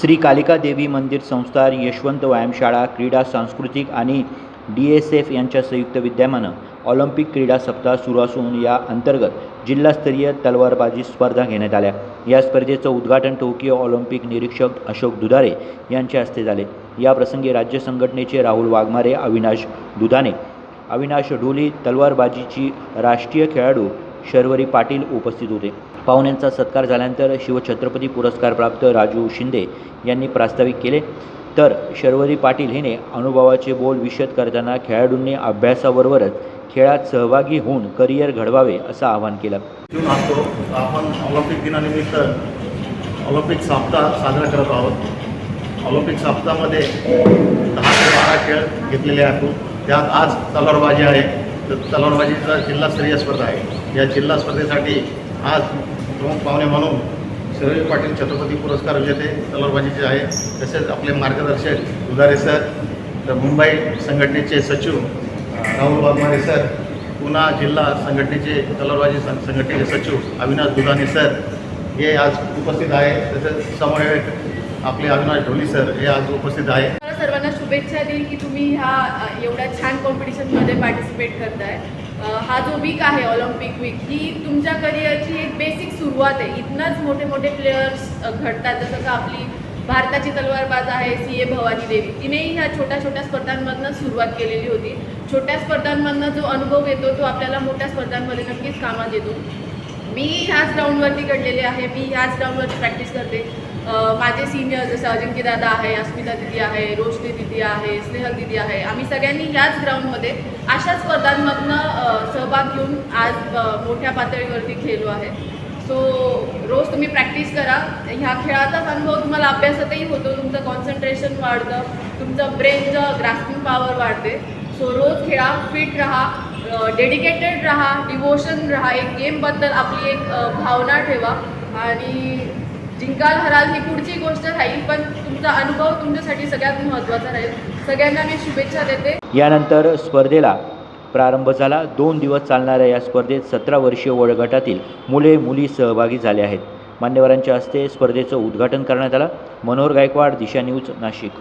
श्री कालिका देवी मंदिर संस्थान, यशवंत व्यायामशाळा, क्रीडा सांस्कृतिक आणि DSF यांच्या संयुक्त विद्यमानं ऑलिम्पिक क्रीडा सप्ताह सुरू असून या अंतर्गत जिल्हास्तरीय तलवारबाजी स्पर्धा घेण्यात आल्या। या स्पर्धेचं उद्घाटन टोकियो ऑलिम्पिक निरीक्षक अशोक दुधारे यांच्या हस्ते झाले। या प्रसंगी राज्य संघटनेचे राहुल वाघमारे, अविनाश दुधाने, अविनाश ढोली, तलवारबाजीची राष्ट्रीय खेळाडू शर्वरी पाटील उपस्थित होते। पाहुण्यांचा सत्कार झाल्यानंतर शिवछत्रपती पुरस्कार प्राप्त राजू शिंदे यांनी प्रास्ताविक केले, तर शर्वरी पाटील हिने अनुभवाचे बोल विशद करताना खेळाडूंनी अभ्यासाबरोबरच खेळात सहभागी होऊन करिअर घडवावे असं आवाहन केलं। आपण ऑलिम्पिक दिनानिमित्त ऑलिम्पिक सप्ताह साजरा करत आहोत। ऑलिम्पिक सप्ताहामध्ये 10 ते 12 खेळ घेतलेले आहेत। त्यात आज तलवारबाजी आहे, तर तलवारबाजीचा जिल्हास्तरीय स्पर्धा आहे। या जिल्हा स्पर्धेसाठी आज प्रमुख पाहुणे म्हणून शर्वरी पाटील छत्रपती पुरस्कार विजेते तलवारबाजीचे आहे। तसेच आपले मार्गदर्शक दुधारे सर, तर मुंबई संघटनेचे सचिव राहुल वाघमारे सर, पुन्हा जिल्हा संघटनेचे तलवारबाजी संघटनेचे सचिव अविनाश दुधाने सर हे आज उपस्थित आहे। तसेच समन्वयक आपले अविनाश ढोली सर हे आज उपस्थित आहे। सर्वांना शुभेच्छा देईल की तुम्ही ह्या एवढ्या छान कॉम्पिटिशनमध्ये पार्टिसिपेट करताय। हा जो वीक आहे ऑलिम्पिक वीक ही तुमच्या करिअरची एक बेसिक सुरुवात आहे। इथनंच मोठे मोठे प्लेयर्स घडतात, जसं का आपली भारताची तलवारबाज आहे CA भवानी देवी, तिनेही ह्या छोट्या छोट्या स्पर्धांमधनं सुरुवात केलेली होती। छोट्या स्पर्धांमधनं जो अनुभव येतो तो आपल्याला मोठ्या स्पर्धांमध्ये नक्कीच कामात येतो। मी ह्याच ग्राउंडवरती घडलेले आहे, मी ह्याच ग्राउंडवरती प्रॅक्टिस करते। माझे सिनियर जसं अजिंक्य दादा आहे, अस्मिता दिदी आहे, रोशनी दिदी आहे, स्नेहल दिदी आहे, आम्ही सगळ्यांनी ह्याच ग्राउंडमध्ये अशा स्पर्धांमधनं सहभाग घेऊन आज मोठ्या पातळीवरती खेळलो आहे। सो रोज तुम्ही प्रॅक्टिस करा। ह्या खेळाचाच अनुभव तुम्हाला अभ्यासातही होतो, तुमचं कॉन्सन्ट्रेशन वाढतं, तुमचं ब्रेनचं ग्रास्पिंग पॉवर वाढते। सो रोज खेळा, फिट राहा, डेडिकेटेड राहा, डिवोशन राहा, एक गेमबद्दल आपली एक भावना ठेवा आणि जिंकाल हराल ही पुढची गोष्ट राहील, पण तुमचा अनुभव तुमच्यासाठी सगळ्यात महत्त्वाचा राहील। सगळ्यांना मी शुभेच्छा देते। यानंतर स्पर्धेला प्रारंभ झाला। 2 दिवस चालणाऱ्या या स्पर्धेत 17 वर्षीय वयोगटातील मुले मुली सहभागी झाले आहेत। मान्यवरांच्या हस्ते स्पर्धेचं उद्घाटन करण्यात आलं। मनोहर गायकवाड, दिशा न्यूज, नाशिक।